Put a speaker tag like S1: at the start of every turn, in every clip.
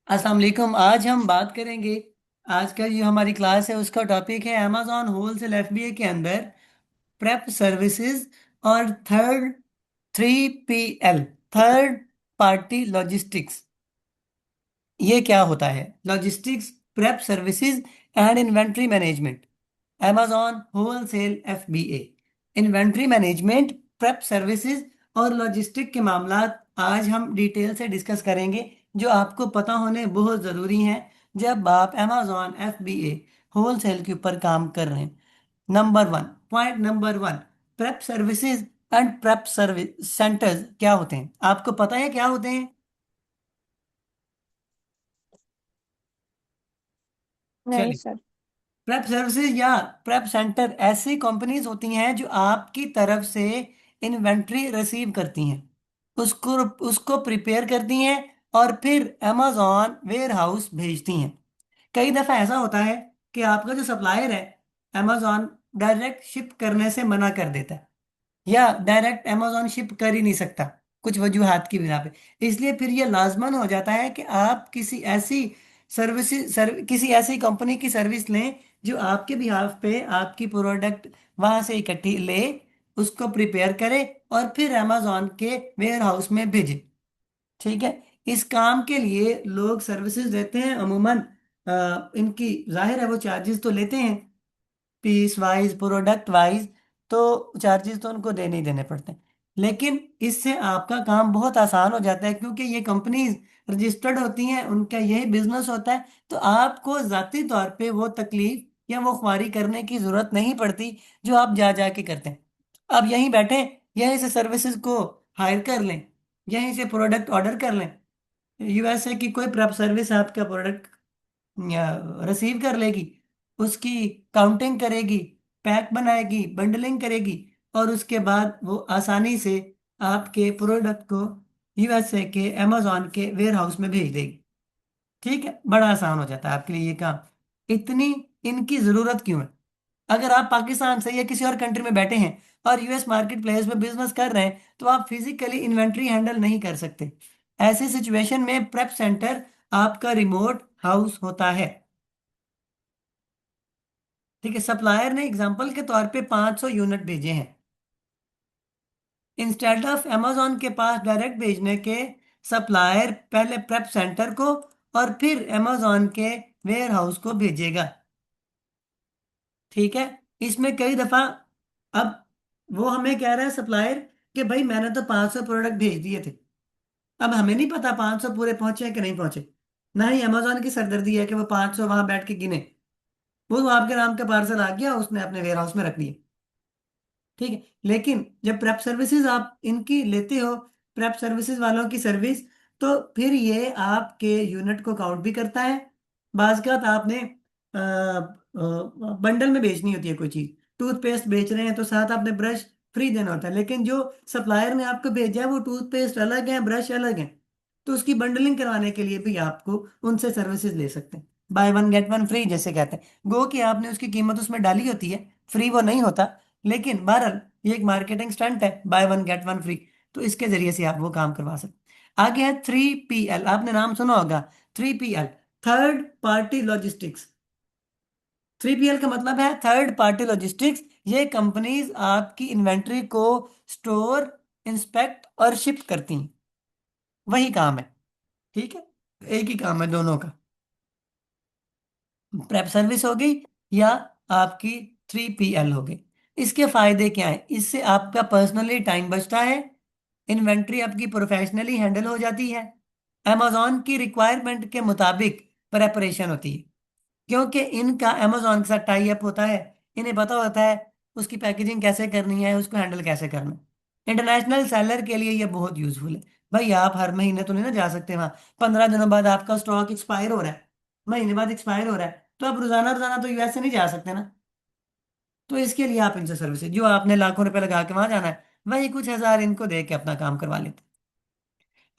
S1: अस्सलाम वालेकुम। आज हम बात करेंगे। आज का जो हमारी क्लास है उसका टॉपिक है अमेजॉन होलसेल एफबीए के अंदर प्रेप सर्विसेज और three P L, third party logistics. ये क्या होता है? Logistics, prep services and inventory management. amazon wholesale FBA, inventory management, prep services और लॉजिस्टिक के मामलात आज हम डिटेल से डिस्कस करेंगे, जो आपको पता होने बहुत ज़रूरी हैं जब आप amazon एफबीए होलसेल के ऊपर काम कर रहे हैं। Point number one, prep services and prep service centres क्या होते हैं? आपको पता है क्या होते हैं?
S2: नहीं
S1: चलिए।
S2: सर।
S1: प्रेप सर्विसेज या प्रेप सेंटर ऐसी कंपनीज होती हैं जो आपकी तरफ से इन्वेंट्री रिसीव करती हैं, उसको उसको प्रिपेयर करती हैं और फिर अमेजॉन वेयर हाउस भेजती हैं। कई दफ़ा ऐसा होता है कि आपका जो सप्लायर है, अमेजॉन डायरेक्ट शिप करने से मना कर देता है, या डायरेक्ट अमेजॉन शिप कर ही नहीं सकता कुछ वजूहात की बिना पे। इसलिए फिर ये लाजमन हो जाता है कि आप किसी ऐसी कंपनी की सर्विस लें जो आपके बिहाफ पे आपकी प्रोडक्ट वहां से इकट्ठी ले, उसको प्रिपेयर करे और फिर अमेजॉन के वेयर हाउस में भेजे। ठीक है। इस काम के लिए लोग सर्विसेज देते हैं अमूमन। इनकी जाहिर है वो चार्जेस तो लेते हैं, पीस वाइज, प्रोडक्ट वाइज, तो चार्जेस तो उनको देने ही देने पड़ते हैं। लेकिन इससे आपका काम बहुत आसान हो जाता है, क्योंकि ये कंपनीज रजिस्टर्ड होती हैं, उनका यही बिजनेस होता है। तो आपको ज़ाती तौर पे वो तकलीफ या वो ख्वारी करने की ज़रूरत नहीं पड़ती जो आप जा जा के करते हैं। अब यहीं बैठे, यहीं से सर्विसेज को हायर कर लें, यहीं से प्रोडक्ट ऑर्डर कर लें। यूएसए की कोई प्रेप सर्विस आपका प्रोडक्ट रिसीव कर लेगी, उसकी काउंटिंग करेगी, पैक बनाएगी, बंडलिंग करेगी, और उसके बाद वो आसानी से आपके प्रोडक्ट को यूएसए के अमेजोन के वेयर हाउस में भेज देगी। ठीक है, बड़ा आसान हो जाता है आपके लिए ये काम। इतनी इनकी ज़रूरत क्यों है? अगर आप पाकिस्तान से या किसी और कंट्री में बैठे हैं और यूएस मार्केट प्लेस में बिजनेस कर रहे हैं, तो आप फिजिकली इन्वेंट्री हैंडल नहीं कर सकते। ऐसी सिचुएशन में प्रेप सेंटर आपका रिमोट हाउस होता है। ठीक है। सप्लायर ने एग्जांपल के तौर पे 500 यूनिट भेजे हैं, इंस्टेड ऑफ अमेजोन के पास डायरेक्ट भेजने के, सप्लायर पहले प्रेप सेंटर को और फिर अमेजोन के वेयर हाउस को भेजेगा। ठीक है। इसमें कई दफा, अब वो हमें कह रहा है सप्लायर कि भाई मैंने तो 500 प्रोडक्ट भेज दिए थे। अब हमें नहीं पता 500 पूरे पहुंचे हैं कि नहीं पहुंचे। ना ही अमेजोन की सरदर्दी है कि वो 500 वहां बैठ के गिने। वो आपके नाम का पार्सल आ गया, उसने अपने वेयर हाउस में रख दिया। ठीक है। लेकिन जब प्रेप सर्विसेज आप इनकी लेते हो, प्रेप सर्विसेज वालों की सर्विस, तो फिर ये आपके यूनिट को काउंट भी करता है। बाज का आपने बंडल में बेचनी होती है कोई चीज, टूथपेस्ट बेच रहे हैं तो साथ आपने ब्रश फ्री देना होता है, लेकिन जो सप्लायर ने आपको भेजा है वो टूथपेस्ट अलग है, ब्रश अलग है। तो उसकी बंडलिंग करवाने के लिए भी आपको उनसे सर्विसेज ले सकते हैं। By one get one free जैसे कहते हैं, गो कि आपने उसकी कीमत उसमें डाली होती है, फ्री वो नहीं होता। लेकिन बहरहाल ये एक मार्केटिंग स्टंट है, by one get one free. तो इसके जरिए से आप वो काम करवा सकते हैं। आगे है 3PL, आपने नाम सुना होगा। 3PL, third party logistics. 3PL का मतलब है थर्ड पार्टी लॉजिस्टिक्स। ये कंपनीज आपकी इन्वेंट्री को स्टोर, इंस्पेक्ट और शिप करती हैं, वही काम है। ठीक है। एक ही काम है दोनों का, प्रेप सर्विस हो गई या आपकी 3PL हो गई। इसके फायदे क्या है? इससे आपका पर्सनली टाइम बचता है, इन्वेंट्री आपकी प्रोफेशनली हैंडल हो जाती है, अमेजोन की रिक्वायरमेंट के मुताबिक प्रेपरेशन होती है, क्योंकि इनका अमेजोन के साथ टाई अप होता है। इन्हें पता होता है उसकी पैकेजिंग कैसे करनी है, उसको हैंडल कैसे करना है। इंटरनेशनल सेलर के लिए ये बहुत यूजफुल है। भाई आप हर महीने तो नहीं ना जा सकते वहाँ, 15 दिनों बाद आपका स्टॉक एक्सपायर हो रहा है, महीने बाद एक्सपायर हो रहा है, तो आप रोजाना रोजाना तो यूएस से नहीं जा सकते ना। तो इसके लिए आप इनसे सर्विसेज, जो आपने लाखों रुपए लगा के वहां जाना है, वही कुछ हजार इनको दे के अपना काम करवा लेते हैं।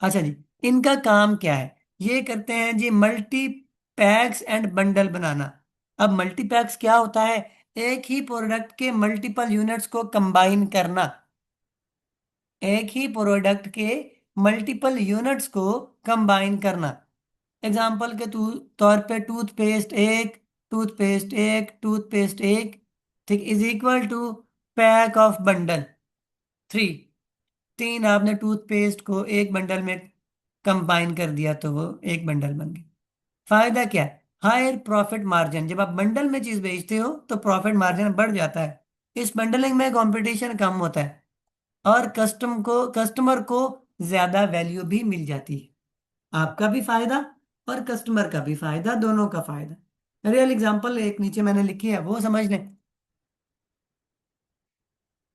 S1: अच्छा जी, इनका काम क्या है? ये करते हैं जी मल्टी पैक्स एंड बंडल बनाना। अब मल्टी पैक्स क्या होता है? एक ही प्रोडक्ट के मल्टीपल यूनिट्स को कंबाइन करना, एक ही प्रोडक्ट के मल्टीपल यूनिट्स को कंबाइन करना। एग्जाम्पल के तौर पे टूथपेस्ट एक ठीक is equal to pack of bundle 3। तीन आपने टूथपेस्ट को एक बंडल में कंबाइन कर दिया तो वो एक बंडल बन गया। फायदा क्या है? Higher profit margin. जब आप बंडल में चीज बेचते हो तो प्रॉफिट मार्जिन बढ़ जाता है। इस बंडलिंग में कंपटीशन कम होता है और कस्टमर को ज्यादा वैल्यू भी मिल जाती है। आपका भी फायदा और कस्टमर का भी फायदा, दोनों का फायदा। रियल एग्जांपल एक नीचे मैंने लिखी है वो समझ लें।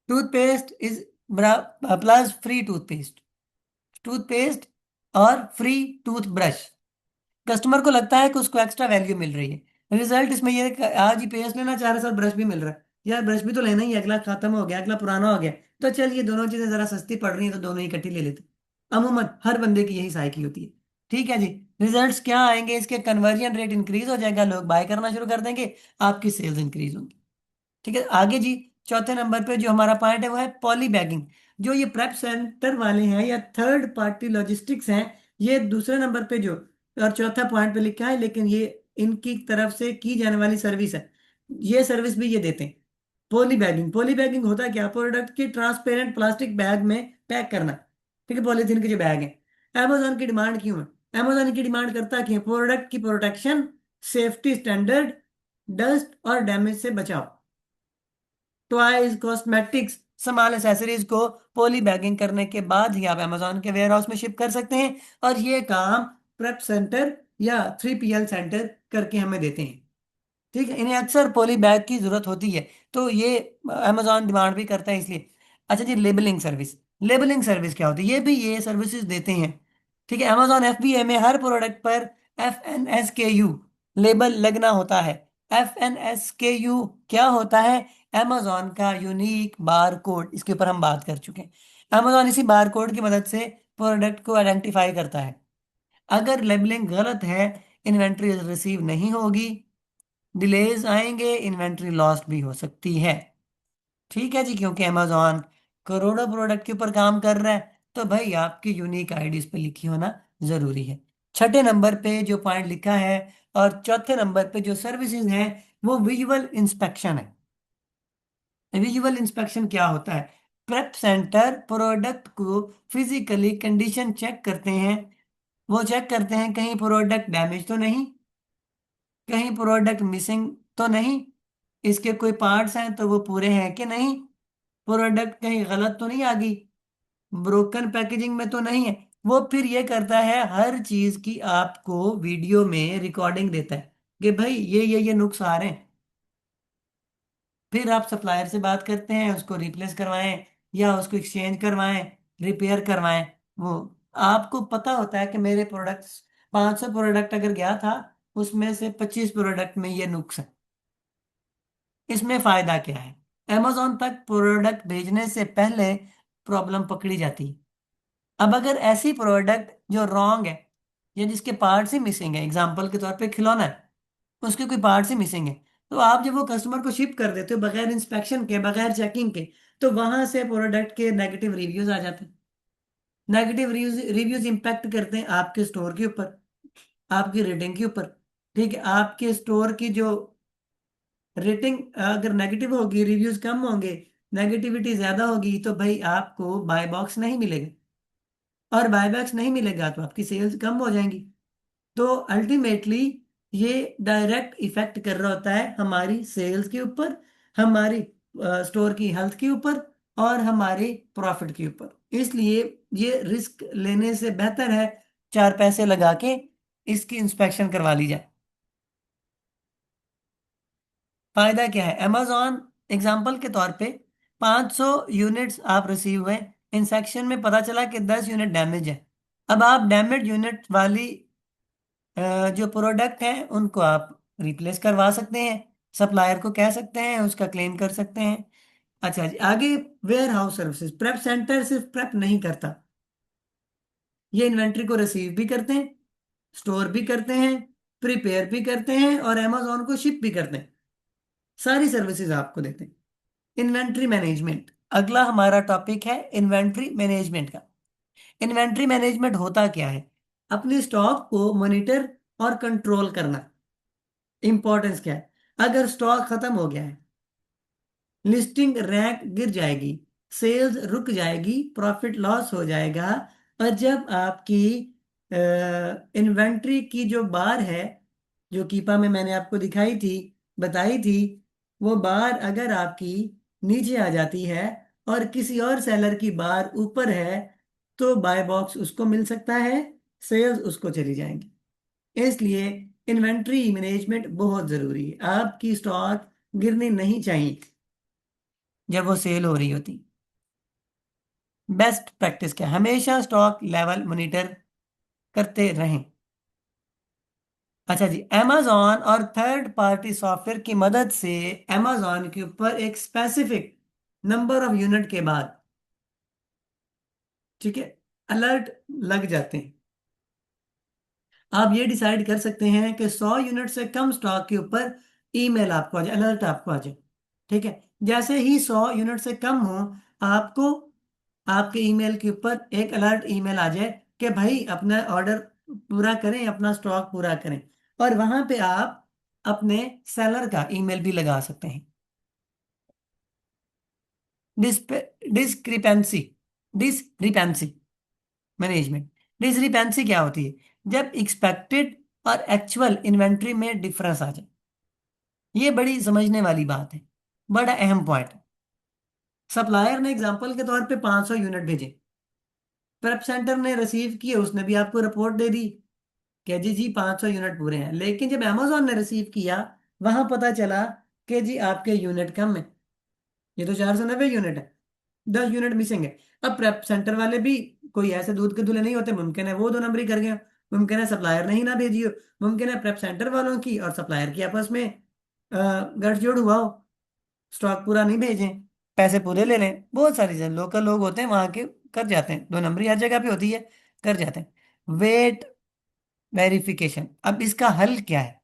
S1: Toothpaste is plus free toothpaste, toothpaste और फ्री टूथब्रश। कस्टमर को लगता है कि उसको एक्स्ट्रा वैल्यू मिल रही है। रिजल्ट इसमें ये है कि आज ही पेस्ट लेना चाह रहे साथ ब्रश भी मिल रहा है। यार ब्रश भी तो लेना ही है, अगला खत्म हो गया, अगला पुराना हो गया, तो चल ये दोनों चीजें जरा सस्ती पड़ रही है तो दोनों ही इकट्ठी ले लेते। अमूमन हर बंदे की यही साइकी होती है। ठीक है जी। रिजल्ट्स क्या आएंगे इसके? कन्वर्जन रेट इंक्रीज हो जाएगा, लोग बाय करना शुरू कर देंगे, आपकी सेल्स इंक्रीज होंगी। ठीक है आगे जी। चौथे नंबर पे जो हमारा पॉइंट है वो है पॉली बैगिंग। जो ये प्रेप सेंटर वाले हैं या थर्ड पार्टी लॉजिस्टिक्स हैं, ये दूसरे नंबर पे जो और चौथा पॉइंट पे लिखा है, लेकिन ये इनकी तरफ से की जाने वाली सर्विस है। ये सर्विस भी ये देते हैं। पॉली बैगिंग, पॉली बैगिंग होता है क्या? प्रोडक्ट की ट्रांसपेरेंट प्लास्टिक बैग में पैक करना। ठीक है, पॉलीथीन के जो बैग हैं। अमेजोन की डिमांड क्यों है? अमेजोन की डिमांड करता क्या है? प्रोडक्ट की प्रोटेक्शन, सेफ्टी स्टैंडर्ड, डस्ट और डैमेज से बचाओ। टॉयज, कॉस्मेटिक्स, स्मॉल एसेसरीज को पॉली बैगिंग करने के बाद ही आप अमेजोन के वेयर हाउस में शिप कर सकते हैं। और ये काम प्रेप सेंटर या 3PL सेंटर करके हमें देते हैं। ठीक है, इन्हें अक्सर पॉली बैग की जरूरत होती है, तो ये अमेजोन डिमांड भी करता है इसलिए। अच्छा जी, लेबलिंग सर्विस। लेबलिंग सर्विस क्या होती है? ये भी ये सर्विसेज देते हैं। ठीक है, अमेजोन FBA में हर प्रोडक्ट पर FNSKU लेबल लगना होता है। FNSKU क्या होता है? अमेजोन का यूनिक बार कोड। इसके ऊपर हम बात कर चुके हैं। अमेजोन इसी बार कोड की मदद से प्रोडक्ट को आइडेंटिफाई करता है। अगर लेबलिंग गलत है, इन्वेंट्री रिसीव नहीं होगी, डिलेज आएंगे, इन्वेंट्री लॉस्ट भी हो सकती है। ठीक है जी, क्योंकि अमेजोन करोड़ों प्रोडक्ट के ऊपर काम कर रहा है, तो भाई आपकी यूनिक आईडी इस पे लिखी होना जरूरी है। छठे नंबर पे जो पॉइंट लिखा है और चौथे नंबर पे जो सर्विसेज हैं वो विजुअल इंस्पेक्शन है। विजुअल इंस्पेक्शन क्या होता है? प्रेप सेंटर प्रोडक्ट को फिजिकली कंडीशन चेक करते हैं। वो चेक करते हैं कहीं प्रोडक्ट डैमेज तो नहीं, कहीं प्रोडक्ट मिसिंग तो नहीं, इसके कोई पार्ट्स हैं तो वो पूरे हैं कि नहीं, प्रोडक्ट कहीं गलत तो नहीं आ गई, ब्रोकन पैकेजिंग में तो नहीं है। वो फिर ये करता है हर चीज की आपको वीडियो में रिकॉर्डिंग देता है कि भाई ये नुक्स आ रहे हैं। फिर आप सप्लायर से बात करते हैं, उसको रिप्लेस करवाएं या उसको एक्सचेंज करवाएं, रिपेयर करवाएं। वो आपको पता होता है कि मेरे प्रोडक्ट्स 500 प्रोडक्ट अगर गया था, उसमें से 25 प्रोडक्ट में ये नुक्स है। इसमें फायदा क्या है? अमेजोन तक प्रोडक्ट भेजने से पहले प्रॉब्लम पकड़ी जाती है। अब अगर ऐसी प्रोडक्ट जो रॉन्ग है या जिसके पार्ट्स ही मिसिंग है, एग्जांपल के तौर पे खिलौना है, उसके कोई पार्ट्स ही मिसिंग है, तो आप जब वो कस्टमर को शिप कर देते हो बगैर इंस्पेक्शन के, बगैर चेकिंग के, तो वहां से प्रोडक्ट के नेगेटिव रिव्यूज आ जाते हैं। नेगेटिव रिव्यूज रिव्यूज इंपैक्ट करते हैं आपके स्टोर के ऊपर, आपकी रेटिंग के ऊपर। ठीक है, आपके स्टोर की जो रेटिंग अगर नेगेटिव होगी, रिव्यूज कम होंगे, नेगेटिविटी ज्यादा होगी, तो भाई आपको बाय बॉक्स नहीं मिलेगा। और बायबैक्स नहीं मिलेगा तो आपकी सेल्स कम हो जाएंगी। तो अल्टीमेटली ये डायरेक्ट इफेक्ट कर रहा होता है हमारी सेल्स के ऊपर, हमारी स्टोर की हेल्थ के ऊपर और हमारे प्रॉफिट के ऊपर। इसलिए ये रिस्क लेने से बेहतर है चार पैसे लगा के इसकी इंस्पेक्शन करवा ली जाए। फायदा क्या है? अमेजॉन एग्जाम्पल के तौर पे 500 यूनिट्स आप रिसीव हुए, इंस्पेक्शन में पता चला कि 10 यूनिट डैमेज है। अब आप डैमेज यूनिट वाली जो प्रोडक्ट हैं उनको आप रिप्लेस करवा सकते हैं, सप्लायर को कह सकते हैं, उसका क्लेम कर सकते हैं। अच्छा जी आगे। Warehouse services. Prep centre सिर्फ प्रेप नहीं करता, ये इन्वेंट्री को रिसीव भी करते हैं, स्टोर भी करते हैं, प्रिपेयर भी करते हैं और अमेजोन को शिप भी करते हैं। सारी सर्विसेज आपको देते हैं। इन्वेंट्री मैनेजमेंट अगला हमारा टॉपिक है, इन्वेंट्री मैनेजमेंट का। इन्वेंट्री मैनेजमेंट होता क्या है? अपने स्टॉक को मॉनिटर और कंट्रोल करना। इंपॉर्टेंस क्या है? अगर स्टॉक खत्म हो गया है, लिस्टिंग रैंक गिर जाएगी, सेल्स रुक जाएगी, प्रॉफिट लॉस हो जाएगा। और जब आपकी इन्वेंट्री की जो बार है, जो कीपा में मैंने आपको दिखाई थी, बताई थी, वो बार अगर आपकी नीचे आ जाती है और किसी और सेलर की बार ऊपर है, तो बाय बॉक्स उसको मिल सकता है, सेल्स उसको चली जाएंगी। इसलिए इन्वेंट्री मैनेजमेंट बहुत जरूरी है। आपकी स्टॉक गिरनी नहीं चाहिए जब वो सेल हो रही होती। बेस्ट प्रैक्टिस क्या है? हमेशा स्टॉक लेवल मॉनिटर करते रहें। अच्छा जी, amazon और थर्ड पार्टी सॉफ्टवेयर की मदद से amazon के ऊपर एक स्पेसिफिक नंबर ऑफ यूनिट के बाद, ठीक है, अलर्ट लग जाते हैं। आप ये डिसाइड कर सकते हैं कि 100 यूनिट से कम स्टॉक के ऊपर ईमेल आपको आ जाए, अलर्ट आपको आ जाए। ठीक है, जैसे ही 100 यूनिट से कम हो, आपको आपके ईमेल के ऊपर एक अलर्ट ईमेल आ जाए कि भाई अपना ऑर्डर पूरा करें, अपना स्टॉक पूरा करें। और वहां पे आप अपने सेलर का ईमेल भी लगा सकते हैं। Discrepancy discrepancy management. डिस्क्रिपेंसी क्या होती है? जब एक्सपेक्टेड और एक्चुअल इन्वेंट्री में डिफरेंस आ जाए। ये बड़ी समझने वाली बात है, बड़ा अहम पॉइंट है। सप्लायर ने एग्जांपल के तौर पे 500 यूनिट भेजे, प्रेप सेंटर ने रिसीव किए, उसने भी आपको रिपोर्ट दे दी कि जी 500 यूनिट पूरे हैं। लेकिन जब अमेजोन ने रिसीव किया, वहां पता चला कि जी आपके यूनिट कम है, ये तो 490 यूनिट है, 10 यूनिट मिसिंग है। अब प्रेप सेंटर वाले भी कोई ऐसे दूध के धुले नहीं होते, मुमकिन है वो दो नंबरी कर गया, मुमकिन है सप्लायर ने ही ना भेजी हो, मुमकिन है प्रेप सेंटर वालों की और सप्लायर की आपस में गठजोड़ हुआ हो, स्टॉक पूरा नहीं भेजें, पैसे पूरे ले लें। बहुत सारी चीजें, लोकल लोग होते हैं वहां के, कर जाते हैं, दो नंबरी हर जगह पे होती है, कर जाते हैं। वेट वेरिफिकेशन, अब इसका हल क्या है?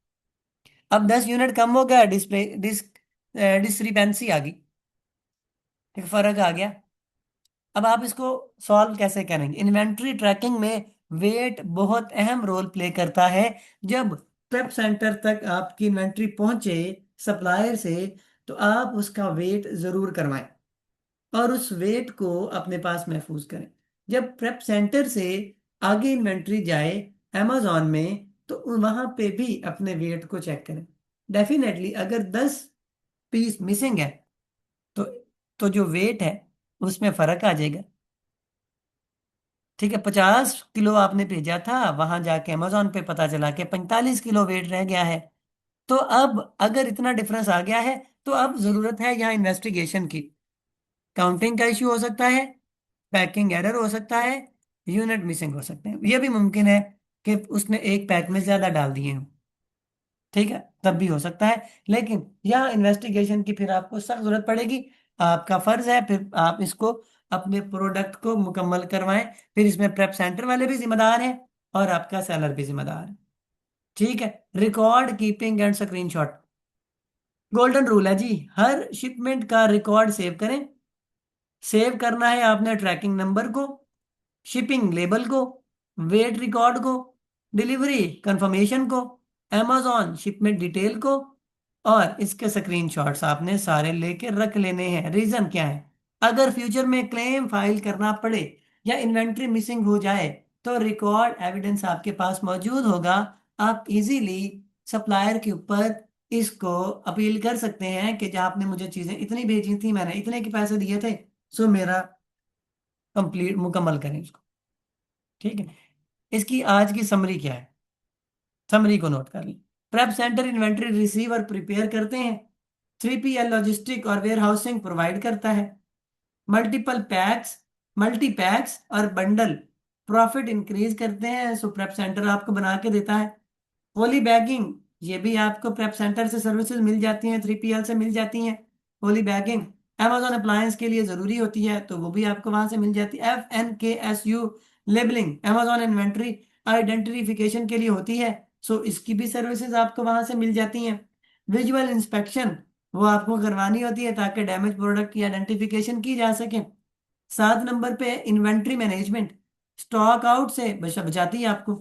S1: अब 10 यूनिट कम हो गया, डिस्क्रिपेंसी आ गई, एक फर्क आ गया। अब आप इसको सॉल्व कैसे करेंगे? इन्वेंट्री ट्रैकिंग में वेट बहुत अहम रोल प्ले करता है। जब प्रेप सेंटर तक आपकी इन्वेंट्री पहुंचे सप्लायर से, तो आप उसका वेट जरूर करवाएं और उस वेट को अपने पास महफूज करें। जब प्रेप सेंटर से आगे इन्वेंट्री जाए amazon में, तो वहां पे भी अपने वेट को चेक करें। डेफिनेटली अगर 10 पीस मिसिंग है, तो जो वेट है उसमें फर्क आ जाएगा। ठीक है, 50 किलो आपने भेजा था, वहां जाके अमेजोन पे पता चला कि 45 किलो वेट रह गया है। तो अब अगर इतना डिफरेंस आ गया है, तो अब जरूरत है यहाँ इन्वेस्टिगेशन की। काउंटिंग का इश्यू हो सकता है, पैकिंग एरर हो सकता है, यूनिट मिसिंग हो सकते हैं। यह भी मुमकिन है कि उसने एक पैक में ज्यादा डाल दिए हों, ठीक है, तब भी हो सकता है। लेकिन यहाँ इन्वेस्टिगेशन की फिर आपको सख्त जरूरत पड़ेगी। आपका फर्ज है फिर आप इसको, अपने प्रोडक्ट को मुकम्मल करवाएं। फिर इसमें प्रेप सेंटर वाले भी जिम्मेदार हैं और आपका सेलर भी जिम्मेदार है। ठीक है, record keeping and screenshot, golden rule है जी। हर शिपमेंट का रिकॉर्ड सेव करें। सेव करना है आपने ट्रैकिंग नंबर को, शिपिंग लेबल को, वेट रिकॉर्ड को, डिलीवरी कंफर्मेशन को, amazon शिपमेंट डिटेल को, और इसके स्क्रीनशॉट्स आपने सारे लेके रख लेने हैं। रीजन क्या है? अगर फ्यूचर में क्लेम फाइल करना पड़े या इन्वेंट्री मिसिंग हो जाए, तो रिकॉर्ड एविडेंस आपके पास मौजूद होगा। आप इजीली सप्लायर के ऊपर इसको अपील कर सकते हैं कि जब आपने मुझे चीजें इतनी भेजी थी, मैंने इतने के पैसे दिए थे, सो मेरा कंप्लीट मुकम्मल करें उसको। ठीक है, इसकी आज की समरी क्या है? समरी को नोट कर लें। प्रेप सेंटर इन्वेंट्री रिसीव और प्रिपेयर करते हैं। 3PL लॉजिस्टिक और वेयर हाउसिंग प्रोवाइड करता है। मल्टीपल पैक्स, मल्टी पैक्स और बंडल प्रॉफिट इंक्रीज करते हैं, सो प्रेप सेंटर आपको बना के देता है। होली बैगिंग, ये भी आपको प्रेप सेंटर से सर्विसेज मिल जाती हैं, 3PL से मिल जाती हैं। होली बैगिंग Amazon अप्लायंस के लिए जरूरी होती है, तो वो भी आपको वहां से मिल जाती है। FNKSU labelling Amazon inventory identification के लिए होती है, सो इसकी भी सर्विसेज आपको वहां से मिल जाती हैं। विजुअल इंस्पेक्शन, वो आपको करवानी होती है ताकि डैमेज प्रोडक्ट की आइडेंटिफिकेशन की जा सके। 7 नंबर पे इन्वेंट्री मैनेजमेंट, स्टॉक आउट से बचाती है आपको।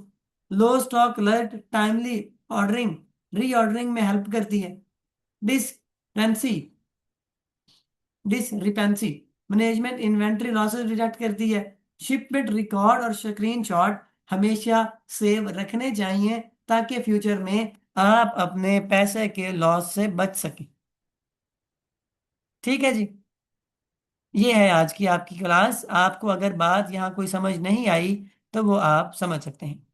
S1: Low stock alert timely ordering, reordering में हेल्प करती है। डिसपेंसी, discrepancy, management inventory losses detect करती है। शिपमेंट रिकॉर्ड और स्क्रीनशॉट हमेशा सेव रखने चाहिए ताकि फ्यूचर में आप अपने पैसे के लॉस से बच सकें। ठीक है जी। ये है आज की आपकी क्लास। आपको अगर बात यहाँ कोई समझ नहीं आई तो वो आप समझ सकते हैं।